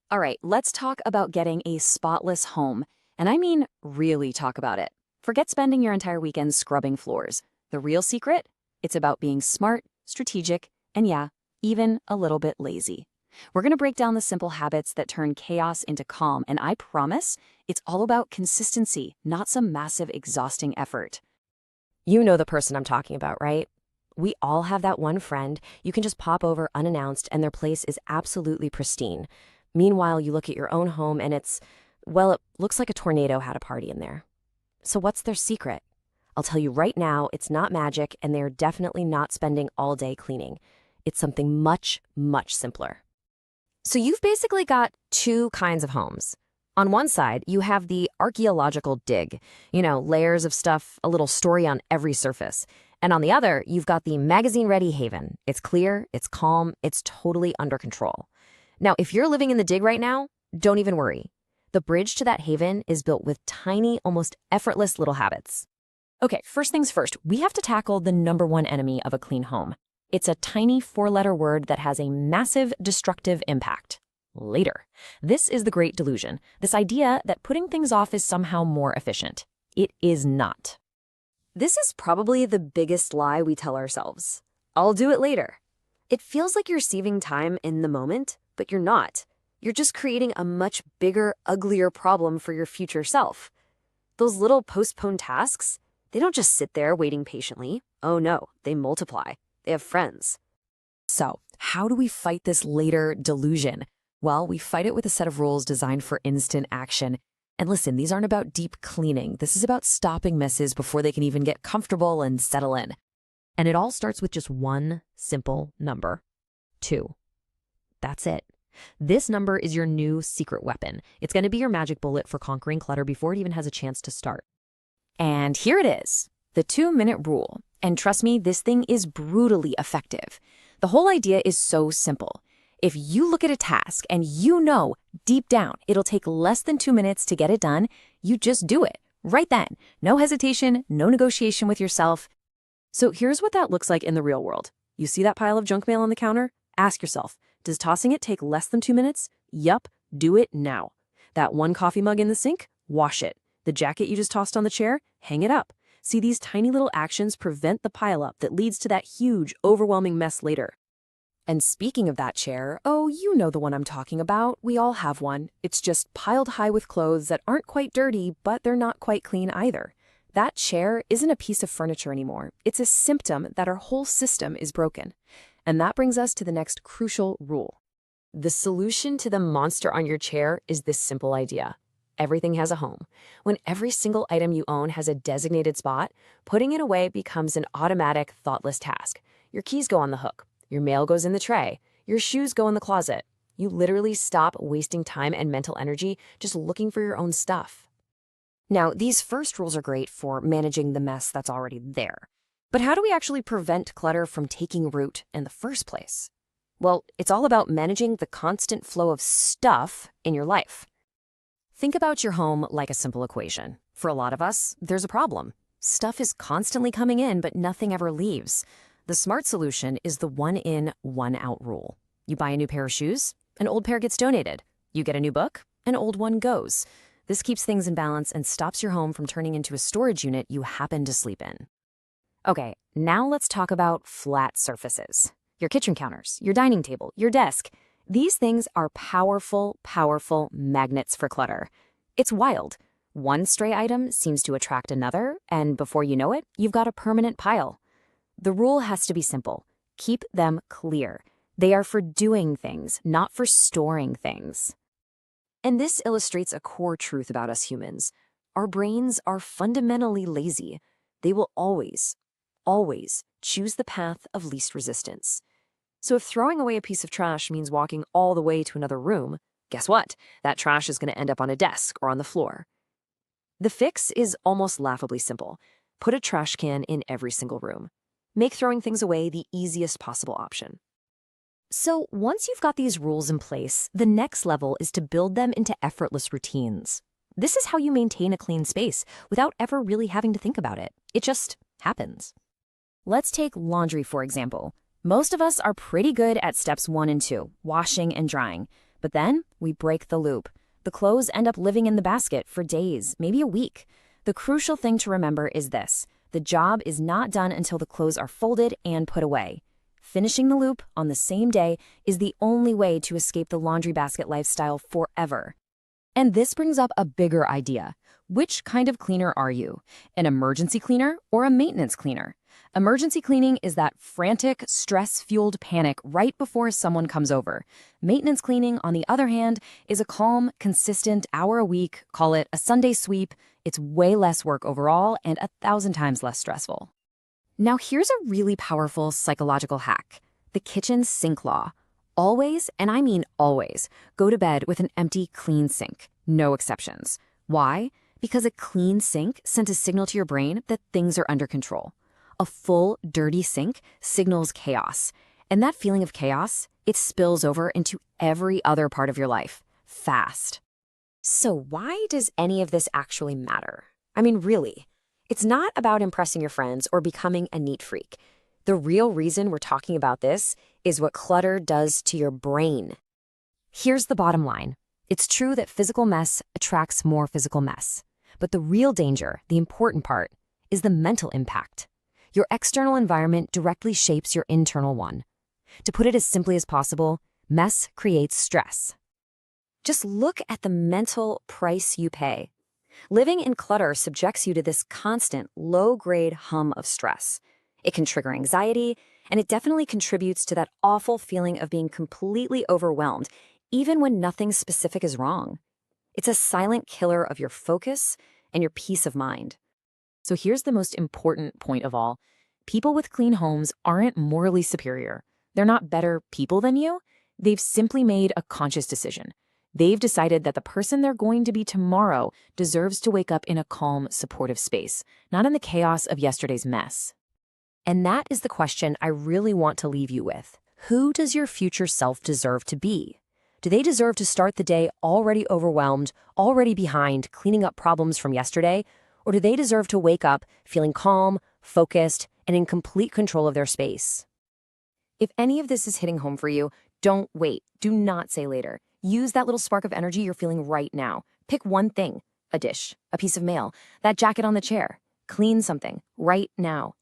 All right, let's talk about getting a spotless home. And I mean, really talk about it. Forget spending your entire weekend scrubbing floors. The real secret? It's about being smart, strategic, and yeah, even a little bit lazy. We're going to break down the simple habits that turn chaos into calm, and I promise it's all about consistency, not some massive, exhausting effort. You know the person I'm talking about, right? We all have that one friend you can just pop over unannounced and their place is absolutely pristine. Meanwhile, you look at your own home and well, it looks like a tornado had a party in there. So what's their secret? I'll tell you right now, it's not magic and they're definitely not spending all day cleaning. It's something much, much simpler. So you've basically got two kinds of homes. On one side, you have the archaeological dig, layers of stuff, a little story on every surface. And on the other, you've got the magazine-ready haven. It's clear, it's calm, it's totally under control. Now, if you're living in the dig right now, don't even worry. The bridge to that haven is built with tiny, almost effortless little habits. Okay, first things first, we have to tackle the number one enemy of a clean home. It's a tiny four-letter word that has a massive destructive impact. Later. This is the great delusion, this idea that putting things off is somehow more efficient. It is not. This is probably the biggest lie we tell ourselves. I'll do it later. It feels like you're saving time in the moment, but you're not. You're just creating a much bigger, uglier problem for your future self. Those little postponed tasks, they don't just sit there waiting patiently. Oh no, they multiply. They have friends. So, how do we fight this later delusion? Well, we fight it with a set of rules designed for instant action. And listen, these aren't about deep cleaning. This is about stopping messes before they can even get comfortable and settle in. And it all starts with just one simple number: 2. That's it. This number is your new secret weapon. It's going to be your magic bullet for conquering clutter before it even has a chance to start. And here it is, the 2-minute rule. And trust me, this thing is brutally effective. The whole idea is so simple. If you look at a task and you know deep down it'll take less than 2 minutes to get it done, you just do it right then. No hesitation, no negotiation with yourself. So here's what that looks like in the real world. You see that pile of junk mail on the counter? Ask yourself, does tossing it take less than 2 minutes? Yup, do it now. That one coffee mug in the sink? Wash it. The jacket you just tossed on the chair? Hang it up. See, these tiny little actions prevent the pileup that leads to that huge, overwhelming mess later. And speaking of that chair, oh, you know the one I'm talking about. We all have one. It's just piled high with clothes that aren't quite dirty, but they're not quite clean either. That chair isn't a piece of furniture anymore. It's a symptom that our whole system is broken. And that brings us to the next crucial rule. The solution to the monster on your chair is this simple idea. Everything has a home. When every single item you own has a designated spot, putting it away becomes an automatic, thoughtless task. Your keys go on the hook. Your mail goes in the tray. Your shoes go in the closet. You literally stop wasting time and mental energy just looking for your own stuff. Now, these first rules are great for managing the mess that's already there. But how do we actually prevent clutter from taking root in the first place? Well, it's all about managing the constant flow of stuff in your life. Think about your home like a simple equation. For a lot of us, there's a problem. Stuff is constantly coming in, but nothing ever leaves. The smart solution is the one in, one out rule. You buy a new pair of shoes, an old pair gets donated. You get a new book, an old one goes. This keeps things in balance and stops your home from turning into a storage unit you happen to sleep in. Okay, now let's talk about flat surfaces. Your kitchen counters, your dining table, your desk. These things are powerful, powerful magnets for clutter. It's wild. One stray item seems to attract another, and before you know it, you've got a permanent pile. The rule has to be simple. Keep them clear. They are for doing things, not for storing things. And this illustrates a core truth about us humans. Our brains are fundamentally lazy. They will always choose the path of least resistance. So if throwing away a piece of trash means walking all the way to another room, guess what? That trash is going to end up on a desk or on the floor. The fix is almost laughably simple. Put a trash can in every single room. Make throwing things away the easiest possible option. So once you've got these rules in place, the next level is to build them into effortless routines. This is how you maintain a clean space without ever really having to think about it. It just happens. Let's take laundry, for example. Most of us are pretty good at steps 1 and 2, washing and drying. But then we break the loop. The clothes end up living in the basket for days, maybe a week. The crucial thing to remember is this: the job is not done until the clothes are folded and put away. Finishing the loop on the same day is the only way to escape the laundry basket lifestyle forever. And this brings up a bigger idea. Which kind of cleaner are you? An emergency cleaner or a maintenance cleaner? Emergency cleaning is that frantic, stress-fueled panic right before someone comes over. Maintenance cleaning, on the other hand, is a calm, consistent hour a week, call it a Sunday sweep. It's way less work overall and 1,000 times less stressful. Now here's a really powerful psychological hack: the kitchen sink law. Always, and I mean always, go to bed with an empty, clean sink. No exceptions. Why? Because a clean sink sends a signal to your brain that things are under control. A full, dirty sink signals chaos. And that feeling of chaos, it spills over into every other part of your life, fast. So why does any of this actually matter? I mean, really. It's not about impressing your friends or becoming a neat freak. The real reason we're talking about this is what clutter does to your brain. Here's the bottom line. It's true that physical mess attracts more physical mess. But the real danger, the important part, is the mental impact. Your external environment directly shapes your internal one. To put it as simply as possible, mess creates stress. Just look at the mental price you pay. Living in clutter subjects you to this constant, low-grade hum of stress. It can trigger anxiety, and it definitely contributes to that awful feeling of being completely overwhelmed, even when nothing specific is wrong. It's a silent killer of your focus and your peace of mind. So here's the most important point of all. People with clean homes aren't morally superior. They're not better people than you. They've simply made a conscious decision. They've decided that the person they're going to be tomorrow deserves to wake up in a calm, supportive space, not in the chaos of yesterday's mess. And that is the question I really want to leave you with. Who does your future self deserve to be? Do they deserve to start the day already overwhelmed, already behind, cleaning up problems from yesterday? Or do they deserve to wake up feeling calm, focused, and in complete control of their space? If any of this is hitting home for you, don't wait. Do not say later. Use that little spark of energy you're feeling right now. Pick one thing: a dish, a piece of mail, that jacket on the chair. Clean something right now.